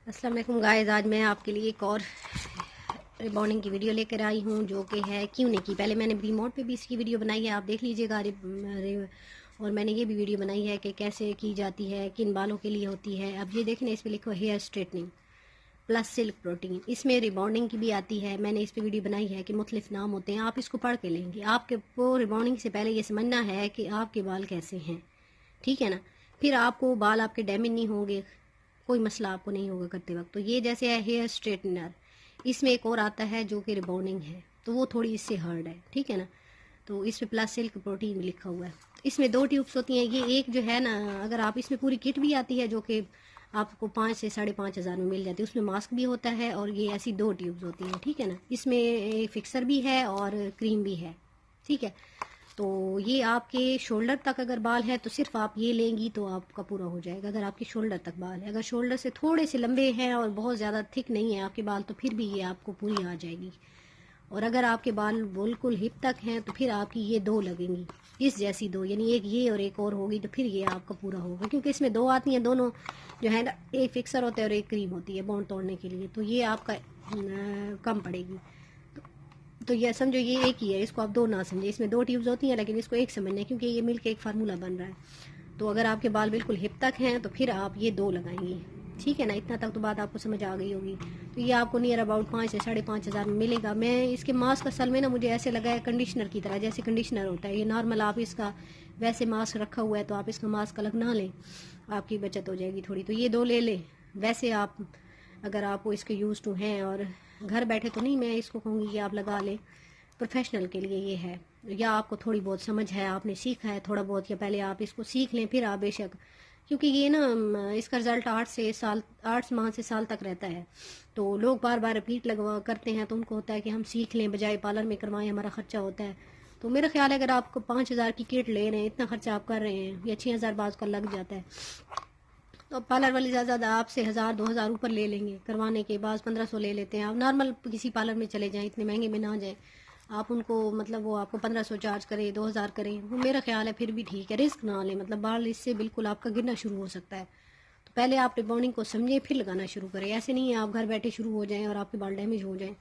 السلام علیکم گائز، آج میں آپ کے لیے ایک اور ریبانڈنگ کی ویڈیو لے کر آئی ہوں جو کہ ہے کیوں نہیں کی. پہلے میں نے ریموٹ پہ بھی اس کی ویڈیو بنائی ہے، آپ دیکھ لیجئے گا. اور میں نے یہ بھی ویڈیو بنائی ہے کہ کیسے کی جاتی ہے، کن بالوں کے لیے ہوتی ہے. اب یہ دیکھیں اس پہ لکھا ہے ہیئر اسٹریٹننگ پلس سلک پروٹین. اس میں ریبانڈنگ کی بھی آتی ہے. میں نے اس پہ ویڈیو بنائی ہے کہ مختلف نام ہوتے ہیں، آپ اس کو پڑھ کے لیں گے. آپ کے کو ریبانڈنگ سے پہلے یہ سمجھنا ہے کہ آپ کے بال کیسے ہیں، ٹھیک ہے نا. پھر آپ کو بال آپ کے ڈیمیج نہیں ہوں گے، کوئی مسئلہ آپ کو نہیں ہوگا کرتے وقت. تو یہ جیسے ہے ہیئر اسٹریٹنر، اس میں ایک اور آتا ہے جو کہ ریبانڈنگ ہے، تو وہ تھوڑی اس سے ہارڈ ہے، ٹھیک ہے نا. تو اس پہ پلس سلک پروٹین بھی لکھا ہوا ہے. اس میں 2 ٹیوبس ہوتی ہیں. یہ ایک جو ہے نا، اگر آپ اس میں پوری کٹ بھی آتی ہے جو کہ آپ کو 5 سے 5,500 میں مل جاتی ہے. اس میں ماسک بھی ہوتا ہے اور یہ ایسی 2 ٹیوبس ہوتی ہیں، ٹھیک ہے نا. اس میں فکسر بھی ہے اور کریم بھی ہے، ٹھیک ہے. تو یہ آپ کے شولڈر تک اگر بال ہے تو صرف آپ یہ لیں گی تو آپ کا پورا ہو جائے گا. اگر آپ کے شولڈر تک بال ہے، اگر شولڈر سے تھوڑے سے لمبے ہیں اور بہت زیادہ تھک نہیں ہے آپ کے بال، تو پھر بھی یہ آپ کو پوری آ جائے گی. اور اگر آپ کے بال بالکل ہپ تک ہیں تو پھر آپ کی یہ 2 لگیں گی، اس جیسی 2، یعنی ایک یہ اور ایک اور ہوگی، تو پھر یہ آپ کا پورا ہوگا. کیونکہ اس میں 2 آتی ہیں، دونوں جو ہے نا، ایک فکسر ہوتا ہے اور ایک کریم ہوتی ہے بونڈ توڑنے کے لیے. تو یہ آپ کا کم پڑے گی. تو یہ سمجھو یہ ایک ہی ہے، اس کو آپ 2 نہ سمجھیں. اس میں 2 ٹیوبز ہوتی ہیں لیکن اس کو ایک سمجھنا ہے کیونکہ یہ مل کے ایک فارمولہ بن رہا ہے. تو اگر آپ کے بال بالکل ہپ تک ہیں تو پھر آپ یہ 2 لگائیں گی، ٹھیک ہے نا. اتنا تک تو بات آپ کو سمجھ آ گئی ہوگی. تو یہ آپ کو نیئر اباؤٹ 5 سے 5,500 میں ملے گا. میں اس کے ماسک اصل میں نا مجھے ایسے لگا ہے کنڈیشنر کی طرح، جیسے کنڈیشنر ہوتا ہے. یہ نارمل آپ اس کا ویسے ماسک رکھا ہوا ہے تو آپ اس کا ماسک الگ نہ لیں، آپ کی بچت ہو جائے گی تھوڑی. تو یہ 2 لے لیں. ویسے آپ اگر آپ کو اس کے یوز ٹو ہیں اور گھر بیٹھے تو نہیں، میں اس کو کہوں گی کہ آپ لگا لیں. پروفیشنل کے لیے یہ ہے، یا آپ کو تھوڑی بہت سمجھ ہے، آپ نے سیکھا ہے تھوڑا بہت، یا پہلے آپ اس کو سیکھ لیں پھر آپ بے شک. کیونکہ یہ نا اس کا رزلٹ 8 ماہ سے سال تک رہتا ہے. تو لوگ بار بار رپیٹ کرتے ہیں تو ان کو ہوتا ہے کہ ہم سیکھ لیں بجائے پارلر میں کروائیں، ہمارا خرچہ ہوتا ہے. تو میرا خیال ہے اگر آپ کو 5,000 کی کٹ لے رہے ہیں، اتنا خرچہ آپ کر رہے ہیں، یا 6,000 بعض کا لگ جاتا ہے، تو پارلر والی زیادہ آپ سے 1,000-2,000 اوپر لے لیں گے کروانے کے بعد. 1,500 لے لیتے ہیں. آپ نارمل کسی پارلر میں چلے جائیں، اتنے مہنگے میں نہ جائیں. آپ ان کو مطلب وہ آپ کو 1,500 چارج کریں، 2,000 کریں، وہ میرا خیال ہے پھر بھی ٹھیک ہے. رسک نہ لیں، مطلب بال اس سے بالکل آپ کا گرنا شروع ہو سکتا ہے. تو پہلے آپ ریبانڈنگ کو سمجھیں پھر لگانا شروع کریں. ایسے نہیں ہے آپ گھر بیٹھے شروع ہو جائیں اور آپ کے بال ڈیمیج ہو جائیں.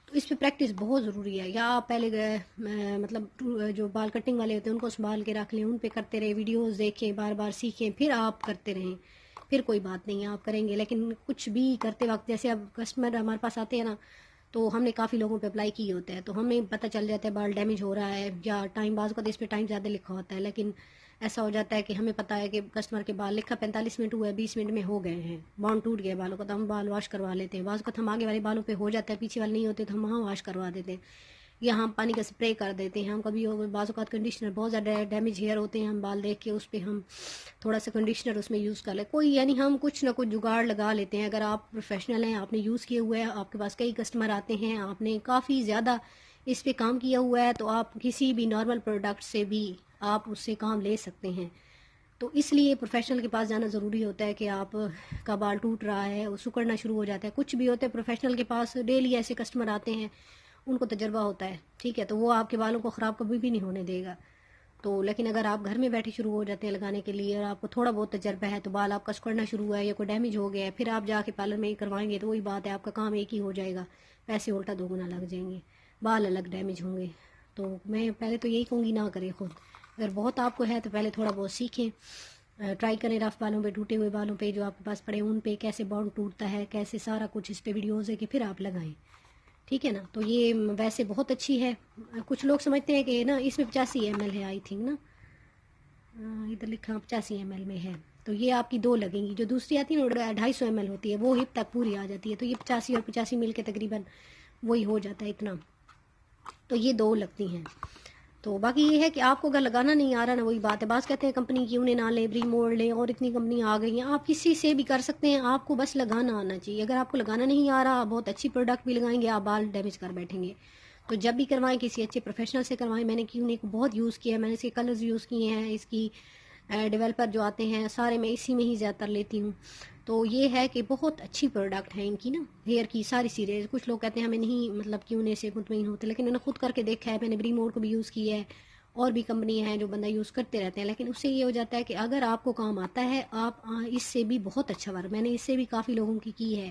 تو اس پہ پریکٹس بہت ضروری ہے. یا آپ پہلے مطلب جو بال کٹنگ والے ہوتے ہیں ان کو سنبھال کے رکھ لیں، ان پہ کرتے رہے، ویڈیوز دیکھیں، بار بار سیکھیں، پھر آپ کرتے رہیں. پھر کوئی بات نہیں ہے، آپ کریں گے. لیکن کچھ بھی کرتے وقت، جیسے اب کسٹمر ہمارے پاس آتے ہیں نا، تو ہم نے کافی لوگوں پہ اپلائی کی ہوتا ہے، تو ہمیں پتہ چل جاتا ہے بال ڈیمیج ہو رہا ہے یا ٹائم بعض کا اس پہ ٹائم زیادہ لکھا ہوتا ہے. لیکن ایسا ہو جاتا ہے کہ ہمیں پتہ ہے کہ کسٹمر کے بال لکھا 45 منٹ ہوا ہے، 20 منٹ میں ہو گئے ہیں، بانڈ ٹوٹ گیا بالوں کا، تو ہم بال واش کروا لیتے ہیں. بعض کا ہم آگے والے بالوں پہ ہو جاتا ہے، پیچھے والے نہیں ہوتے تو ہم وہاں واش کروا دیتے ہیں، یا ہم پانی کا سپرے کر دیتے ہیں. ہم کبھی بعض اوقات کنڈیشنر بہت زیادہ ڈیمیج ہیئر ہوتے ہیں، ہم بال دیکھ کے اس پہ ہم تھوڑا سا کنڈیشنر اس میں یوز کر لیں کوئی، یعنی ہم کچھ نہ کچھ جگاڑ لگا لیتے ہیں. اگر آپ پروفیشنل ہیں، آپ نے یوز کیے ہوئے ہیں، آپ کے پاس کئی کسٹمر آتے ہیں، آپ نے کافی زیادہ اس پہ کام کیا ہوا ہے، تو آپ کسی بھی نارمل پروڈکٹ سے بھی آپ اس سے کام لے سکتے ہیں. تو اس لیے پروفیشنل کے پاس جانا ضروری ہوتا ہے کہ آپ کا بال ٹوٹ رہا ہے، وہ سکڑنا شروع ہو جاتا ہے، کچھ بھی ہوتا ہے. پروفیشنل کے پاس ڈیلی ایسے کسٹمر آتے ہیں، ان کو تجربہ ہوتا ہے، ٹھیک ہے، تو وہ آپ کے بالوں کو خراب کبھی بھی نہیں ہونے دے گا. تو لیکن اگر آپ گھر میں بیٹھے شروع ہو جاتے ہیں لگانے کے لیے اور آپ کو تھوڑا بہت تجربہ ہے، تو بال آپ کا سکڑنا شروع ہوا ہے یا کوئی ڈیمیج ہو گیا ہے، پھر آپ جا کے پارلر میں کروائیں گے تو وہی بات ہے، آپ کا کام ایک ہی ہو جائے گا، پیسے الٹا دوگنا لگ جائیں گے، بال الگ ڈیمیج ہوں گے. تو میں پہلے تو یہی کہوں گی نہ کریں خود. اگر بہت آپ کو ہے تو پہلے تھوڑا بہت سیکھیں، ٹرائی کریں رف بالوں پہ، ٹوٹے ہوئے بالوں پہ جو آپ کے پاس پڑے ان پہ کیسے بانڈ ٹوٹتا ہے، کیسے سارا کچھ اس پہ ویڈیوز ہے کہ پھر آپ لگائیں، ٹھیک ہے نا. تو یہ ویسے بہت اچھی ہے. کچھ لوگ سمجھتے ہیں کہ نا اس میں 85 ml ہے، آئی تھنک نا، ادھر لکھا 85 ml میں ہے. تو یہ آپ کی 2 لگیں گی. جو دوسری آتی ہے نا 250 ml ہوتی ہے، وہ ہپ تک پوری آ جاتی ہے. تو یہ 85 اور 85 مل کے تقریباً وہی ہو جاتا ہے اتنا. تو یہ 2 لگتی ہیں. تو باقی یہ ہے کہ آپ کو اگر لگانا نہیں آ رہا نا، وہی بات ہے، بعض کہتے ہیں کمپنی کی انہیں نہ لیں، بری موڑ لیں، اور اتنی کمپنی آ گئی ہیں. آپ کسی سے بھی کر سکتے ہیں، آپ کو بس لگانا آنا چاہیے. اگر آپ کو لگانا نہیں آ رہا، بہت اچھی پروڈکٹ بھی لگائیں گے، آپ بال ڈیمیج کر بیٹھیں گے. تو جب بھی کروائیں کسی اچھے پروفیشنل سے کروائیں. میں نے کیونیں کو بہت یوز کیا ہے، میں نے اس کے کلرز یوز کیے ہیں، اس کی ڈیولپر جو آتے ہیں سارے میں اسی میں ہی زیادہ تر لیتی ہوں. تو یہ ہے کہ بہت اچھی پروڈکٹ ہے ان کی نا، ہیئر کی ساری سیریز. کچھ لوگ کہتے ہیں ہمیں نہیں مطلب کیوں سے مطمئن ہوتے، لیکن میں نے خود کر کے دیکھا ہے. میں نے بری موڈ کو بھی یوز کیا ہے اور بھی کمپنیاں ہیں جو بندہ یوز کرتے رہتے ہیں، لیکن اس سے یہ ہو جاتا ہے کہ اگر آپ کو کام آتا ہے آپ اس سے بھی بہت اچھا ورک، میں نے اس سے بھی کافی لوگوں کی ہے،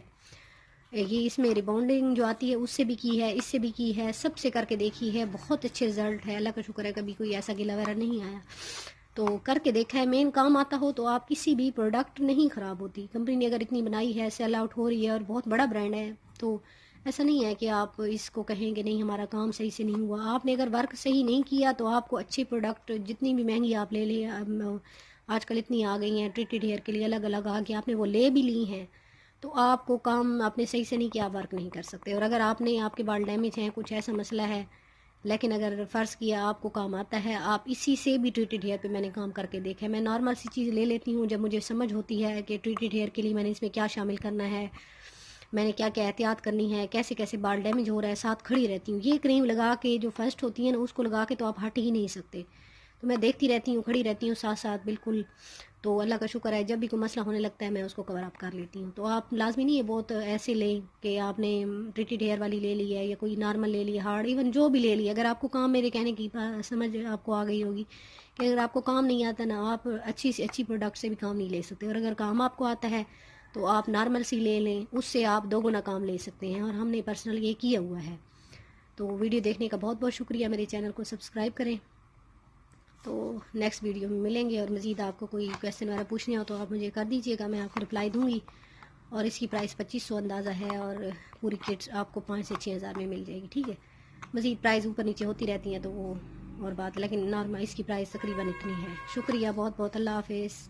یہ اس میں ریبانڈنگ جو آتی ہے اس سے بھی کی ہے، اس سے بھی کی ہے، سب سے کر کے دیکھی ہے، بہت اچھے رزلٹ ہے، اللہ کا شکر ہے کبھی کوئی ایسا گلا وغیرہ نہیں آیا، تو کر کے دیکھا ہے۔ مین کام آتا ہو تو آپ کسی بھی پروڈکٹ نہیں خراب ہوتی، کمپنی نے اگر اتنی بنائی ہے، سیل آؤٹ ہو رہی ہے اور بہت بڑا برانڈ ہے، تو ایسا نہیں ہے کہ آپ اس کو کہیں کہ نہیں ہمارا کام صحیح سے نہیں ہوا۔ آپ نے اگر ورک صحیح نہیں کیا تو آپ کو اچھے پروڈکٹ جتنی بھی مہنگی آپ لے لیں، آج کل اتنی آ گئی ہیں ٹریٹڈ ہیئر کے لیے الگ الگ آ کے آپ نے وہ لے بھی لی ہیں، تو آپ کو کام آپ نے صحیح سے نہیں کیا، ورک نہیں کر سکتے۔ اور اگر آپ نے آپ کے بال ڈیمیج ہیں، کچھ ایسا مسئلہ ہے، لیکن اگر فرض کیا آپ کو کام آتا ہے، آپ اسی سے بھی ٹریٹڈ ہیئر پہ میں نے کام کر کے دیکھا ہے۔ میں نارمل سی چیز لے لیتی ہوں جب مجھے سمجھ ہوتی ہے کہ ٹریٹڈ ہیئر کے لیے میں نے اس میں کیا شامل کرنا ہے، میں نے کیا کیا احتیاط کرنی ہے، کیسے کیسے بال ڈیمیج ہو رہا ہے، ساتھ کھڑی رہتی ہوں۔ یہ کریم لگا کے جو فرسٹ ہوتی ہے نا، اس کو لگا کے تو آپ ہٹ ہی نہیں سکتے، تو میں دیکھتی رہتی ہوں، کھڑی رہتی ہوں ساتھ ساتھ بالکل۔ تو اللہ کا شکر ہے جب بھی کوئی مسئلہ ہونے لگتا ہے میں اس کو کور اپ کر لیتی ہوں۔ تو آپ لازمی نہیں ہے بہت ایسے لیں کہ آپ نے ٹریٹڈ ہیئر والی لے لی ہے یا کوئی نارمل لے لی، ہارڈ، ایون جو بھی لے لی، اگر آپ کو کام، میرے کہنے کی سمجھ آپ کو آ گئی ہوگی کہ اگر آپ کو کام نہیں آتا نا، آپ اچھی سے اچھی پروڈکٹ سے بھی کام نہیں لے سکتے، اور اگر کام آپ کو آتا ہے تو آپ نارمل سی لے لیں، اس سے آپ 2 گنا کام لے سکتے ہیں، اور ہم نے پرسنل یہ کیا ہوا ہے۔ تو ویڈیو دیکھنے کا بہت بہت شکریہ، میرے چینل کو سبسکرائب کریں۔ تو نیکسٹ ویڈیو میں ملیں گے، اور مزید آپ کو کوئی کویشچن وغیرہ پوچھنے ہو تو آپ مجھے کر دیجیے گا، میں آپ کو رپلائی دوں گی۔ اور اس کی پرائس 2500 اندازہ ہے، اور پوری کٹس آپ کو 5 سے 6 ہزار میں مل جائے گی، ٹھیک ہے۔ مزید پرائز اوپر نیچے ہوتی رہتی ہیں تو وہ اور بات، لیکن نارمل اس کی پرائس تقریباً اتنی ہے۔ شکریہ بہت بہت، اللہ حافظ۔